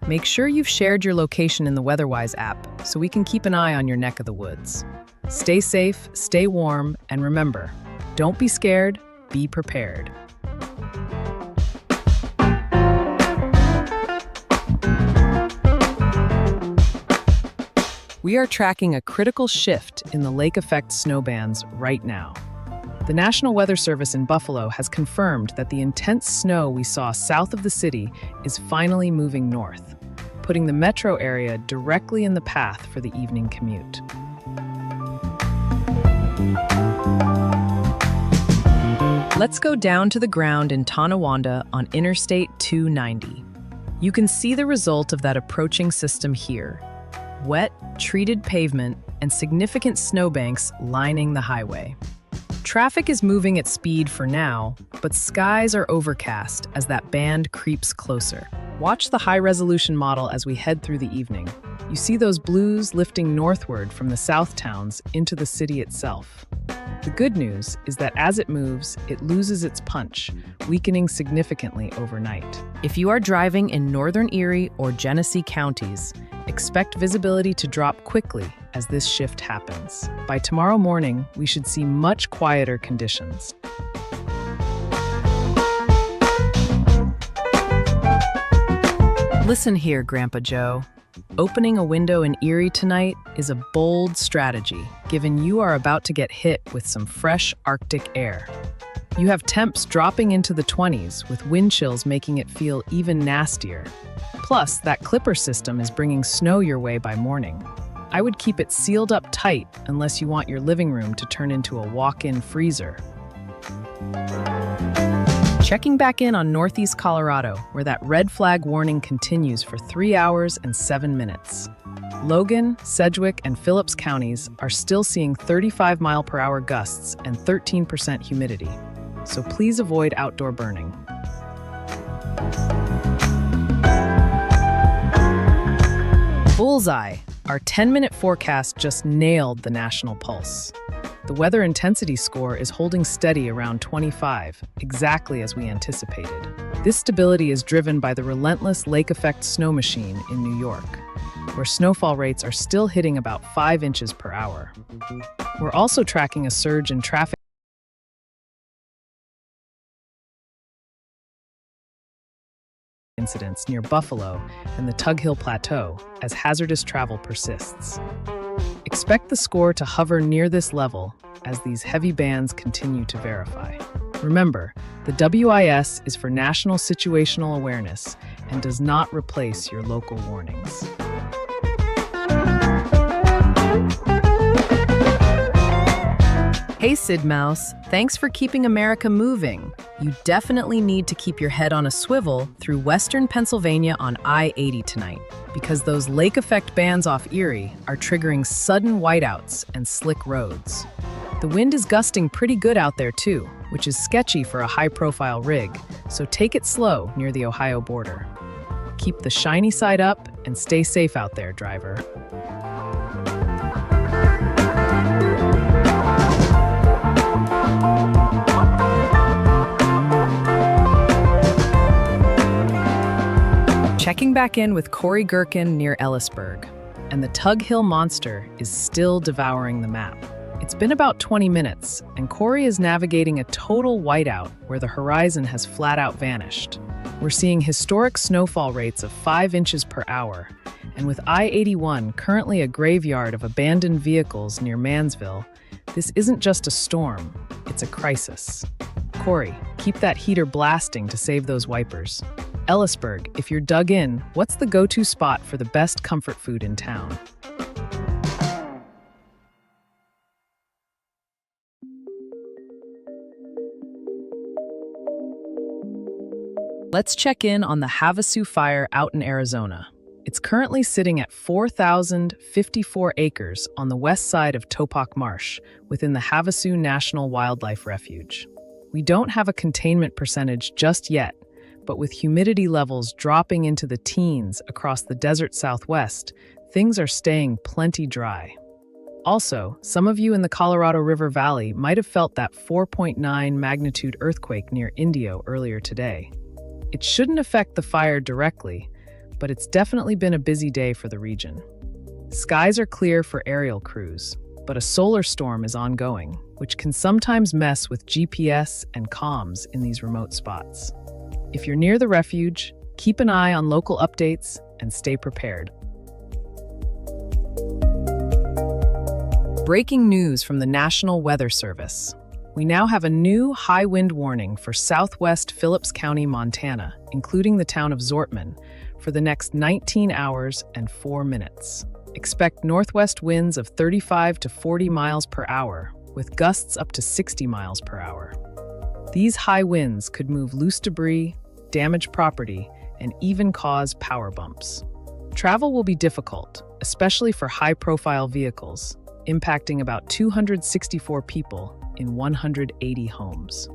Make sure you've shared your location in the WeatherWise app so we can keep an eye on your neck of the woods. Stay safe, stay warm, and remember, don't be scared, be prepared. We are tracking a critical shift in the lake effect snow bands right now. The National Weather Service in Buffalo has confirmed that the intense snow we saw south of the city is finally moving north, putting the metro area directly in the path for the evening commute. Let's go down to the ground in Tonawanda on Interstate 290. You can see the result of that approaching system here. Wet, treated pavement and significant snowbanks lining the highway. Traffic is moving at speed for now, but skies are overcast as that band creeps closer. Watch the high-resolution model as we head through the evening. You see those blues lifting northward from the south towns into the city itself. The good news is that as it moves, it loses its punch, weakening significantly overnight. If you are driving in northern Erie or Genesee counties, expect visibility to drop quickly as this shift happens. By tomorrow morning, we should see much quieter conditions. Listen here, Grandpa Joe. Opening a window in Erie tonight is a bold strategy, given you are about to get hit with some fresh Arctic air. You have temps dropping into the 20s, with wind chills making it feel even nastier. Plus, that clipper system is bringing snow your way by morning. I would keep it sealed up tight unless you want your living room to turn into a walk-in freezer. Checking back in on Northeast Colorado, where that red flag warning continues for 3 hours and 7 minutes. Logan, Sedgwick, and Phillips counties are still seeing 35-mile-per-hour gusts and 13% humidity, so please avoid outdoor burning. Bullseye! Our 10-minute forecast just nailed the national pulse. The weather intensity score is holding steady around 25, exactly as we anticipated. This stability is driven by the relentless lake effect snow machine in New York, where snowfall rates are still hitting about 5 inches per hour. We're also tracking a surge in traffic incidents near Buffalo and the Tug Hill Plateau as hazardous travel persists. Expect the score to hover near this level as these heavy bands continue to verify. Remember, the WIS is for national situational awareness and does not replace your local warnings. Hey Sid Mouse, thanks for keeping America moving. You definitely need to keep your head on a swivel through western Pennsylvania on I-80 tonight, because those lake effect bands off Erie are triggering sudden whiteouts and slick roads. The wind is gusting pretty good out there too, which is sketchy for a high-profile rig, so take it slow near the Ohio border. Keep the shiny side up and stay safe out there, driver. Checking back in with Corey Gherkin near Ellisburg, and the Tug Hill monster is still devouring the map. It's been about 20 minutes, and Corey is navigating a total whiteout where the horizon has flat out vanished. We're seeing historic snowfall rates of 5 inches per hour, and with I-81 currently a graveyard of abandoned vehicles near Mansville, this isn't just a storm, it's a crisis. Corey, keep that heater blasting to save those wipers. Ellisburg, if you're dug in, what's the go-to spot for the best comfort food in town? Let's check in on the Havasu fire out in Arizona. It's currently sitting at 4,054 acres on the west side of Topak Marsh within the Havasu National Wildlife Refuge. We don't have a containment percentage just yet, but with humidity levels dropping into the teens across the desert southwest, things are staying plenty dry. Also, some of you in the Colorado River Valley might have felt that 4.9 magnitude earthquake near Indio earlier today. It shouldn't affect the fire directly, but it's definitely been a busy day for the region. Skies are clear for aerial crews, but a solar storm is ongoing, which can sometimes mess with GPS and comms in these remote spots. If you're near the refuge, keep an eye on local updates and stay prepared. Breaking news from the National Weather Service. We now have a new high wind warning for southwest Phillips County, Montana, including the town of Zortman, for the next 19 hours and 4 minutes. Expect northwest winds of 35 to 40 miles per hour, with gusts up to 60 miles per hour. These high winds could move loose debris, damage property, and even cause power bumps. Travel will be difficult, especially for high-profile vehicles, impacting about 264 people in 180 homes.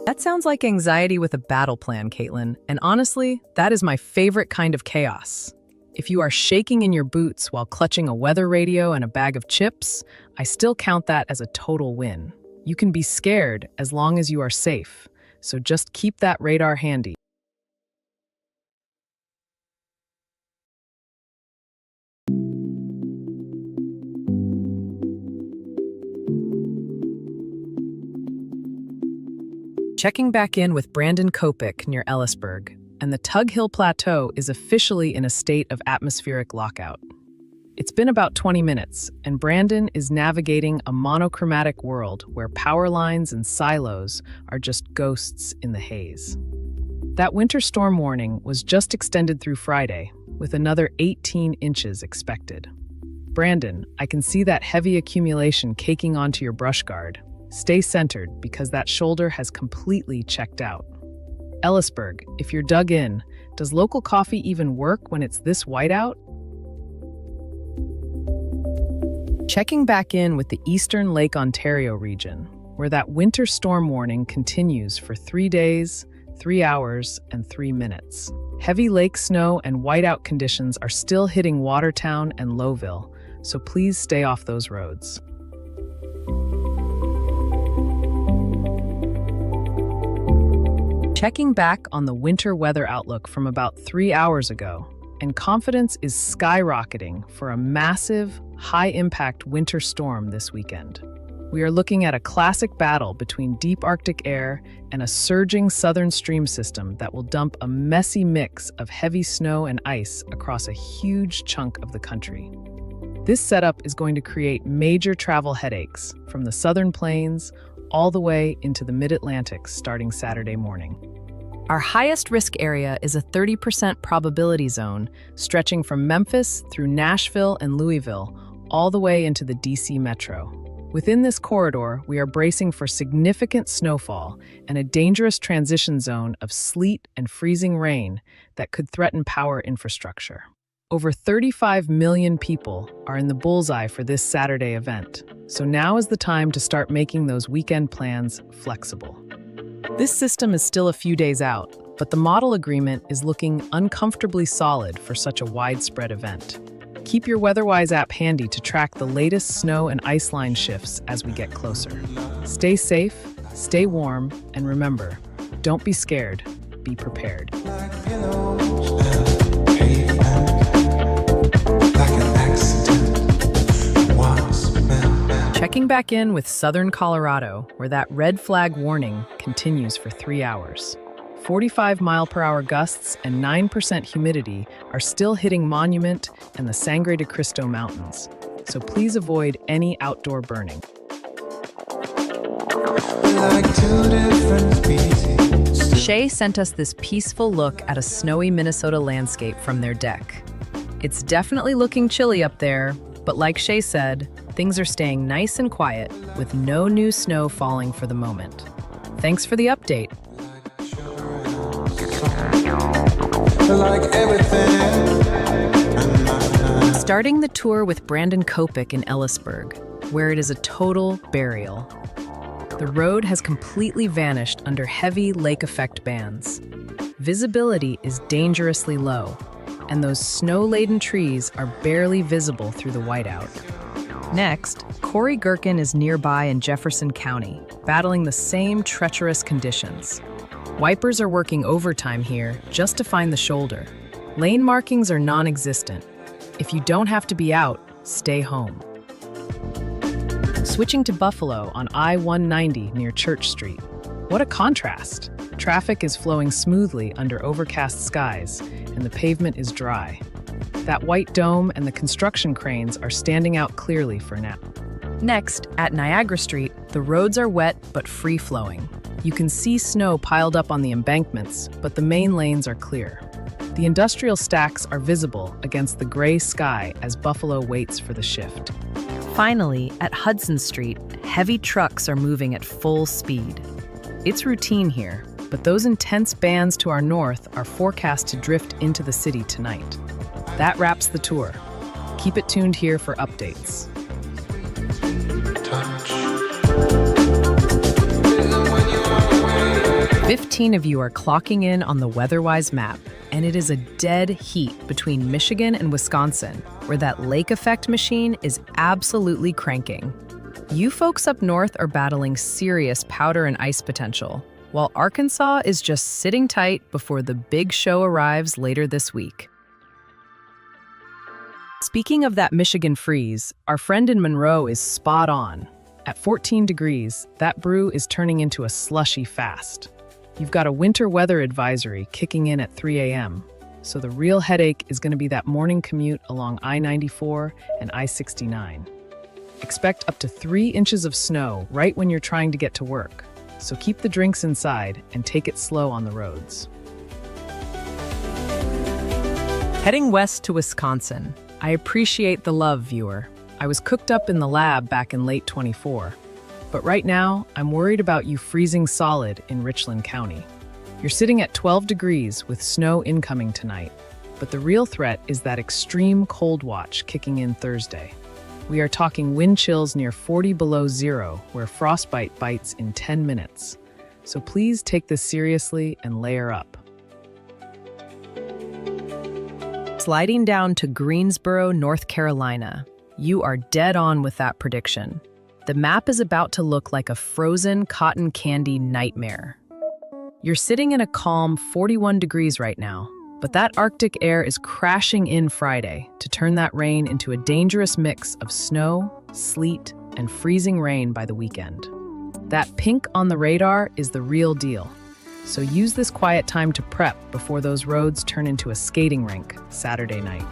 That sounds like anxiety with a battle plan, Caitlin, and honestly, that is my favorite kind of chaos. If you are shaking in your boots while clutching a weather radio and a bag of chips, I still count that as a total win. You can be scared as long as you are safe, so just keep that radar handy. Checking back in with Brandon Kopik near Ellisburg, and the Tug Hill Plateau is officially in a state of atmospheric lockout. It's been about 20 minutes, and Brandon is navigating a monochromatic world where power lines and silos are just ghosts in the haze. That winter storm warning was just extended through Friday, with another 18 inches expected. Brandon, I can see that heavy accumulation caking onto your brush guard. Stay centered because that shoulder has completely checked out. Ellisburg, if you're dug in, does local coffee even work when it's this white out? Checking back in with the eastern Lake Ontario region, where that winter storm warning continues for 3 days, 3 hours, and 3 minutes. Heavy lake snow and whiteout conditions are still hitting Watertown and Lowville, so please stay off those roads. Checking back on the winter weather outlook from about 3 hours ago, and confidence is skyrocketing for a massive, high-impact winter storm this weekend. We are looking at a classic battle between deep Arctic air and a surging southern stream system that will dump a messy mix of heavy snow and ice across a huge chunk of the country. This setup is going to create major travel headaches from the southern plains all the way into the mid-Atlantic starting Saturday morning. Our highest risk area is a 30% probability zone stretching from Memphis through Nashville and Louisville all the way into the DC metro. Within this corridor, we are bracing for significant snowfall and a dangerous transition zone of sleet and freezing rain that could threaten power infrastructure. Over 35 million people are in the bullseye for this Saturday event, so now is the time to start making those weekend plans flexible. This system is still a few days out, but the model agreement is looking uncomfortably solid for such a widespread event. Keep your WeatherWise app handy to track the latest snow and ice line shifts as we get closer. Stay safe, stay warm, and remember, don't be scared, be prepared. Checking back in with southern Colorado, where that red flag warning continues for 3 hours. 45-mile-per-hour gusts and 9% humidity are still hitting Monument and the Sangre de Cristo Mountains, so please avoid any outdoor burning. Shay sent us this peaceful look at a snowy Minnesota landscape from their deck. It's definitely looking chilly up there, but like Shay said, things are staying nice and quiet with no new snow falling for the moment. Thanks for the update. Starting the tour with Brandon Kopik in Ellisburg, where it is a total burial. The road has completely vanished under heavy lake effect bands. Visibility is dangerously low, and those snow-laden trees are barely visible through the whiteout. Next, Corey Gherkin is nearby in Jefferson County, battling the same treacherous conditions. Wipers are working overtime here just to find the shoulder. Lane markings are non-existent. If you don't have to be out, stay home. Switching to Buffalo on I-190 near Church Street. What a contrast! Traffic is flowing smoothly under overcast skies, and the pavement is dry. That white dome and the construction cranes are standing out clearly for now. Next, at Niagara Street, the roads are wet but free-flowing. You can see snow piled up on the embankments, but the main lanes are clear. The industrial stacks are visible against the gray sky as Buffalo waits for the shift. Finally, at Hudson Street, heavy trucks are moving at full speed. It's routine here, but those intense bands to our north are forecast to drift into the city tonight. That wraps the tour. Keep it tuned here for updates. 15 of you are clocking in on the WeatherWise map, and it is a dead heat between Michigan and Wisconsin, where that lake effect machine is absolutely cranking. You folks up north are battling serious powder and ice potential, while Arkansas is just sitting tight before the big show arrives later this week. Speaking of that Michigan freeze, our friend in Monroe is spot on. At 14 degrees, that brew is turning into a slushy fast. You've got a winter weather advisory kicking in at 3 a.m., so the real headache is going to be that morning commute along I-94 and I-69. Expect up to 3 inches of snow right when you're trying to get to work, so keep the drinks inside and take it slow on the roads. Heading west to Wisconsin. I appreciate the love, viewer. I was cooked up in the lab back in late 24. But right now, I'm worried about you freezing solid in Richland County. You're sitting at 12 degrees with snow incoming tonight, but the real threat is that extreme cold watch kicking in Thursday. We are talking wind chills near 40 below zero, where frostbite bites in 10 minutes. So please take this seriously and layer up. Sliding down to Greensboro, North Carolina. You are dead on with that prediction. The map is about to look like a frozen cotton candy nightmare. You're sitting in a calm 41 degrees right now, but that Arctic air is crashing in Friday to turn that rain into a dangerous mix of snow, sleet, and freezing rain by the weekend. That pink on the radar is the real deal, so use this quiet time to prep before those roads turn into a skating rink Saturday night.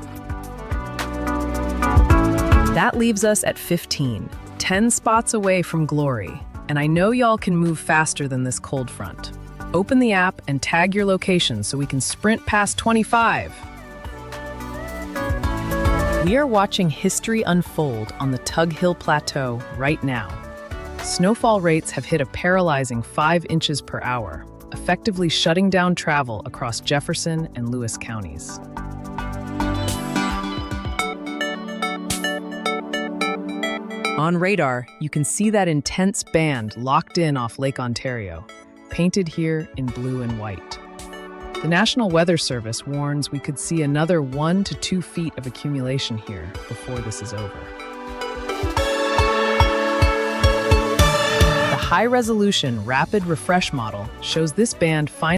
That leaves us at 15. 10 spots away from glory, and I know y'all can move faster than this cold front. Open the app and tag your location so we can sprint past 25. We are watching history unfold on the Tug Hill Plateau right now. Snowfall rates have hit a paralyzing 5 inches per hour, effectively shutting down travel across Jefferson and Lewis counties. On radar, you can see that intense band locked in off Lake Ontario, painted here in blue and white. The National Weather Service warns we could see another 1 to 2 feet of accumulation here before this is over. The high-resolution rapid refresh model shows this band finally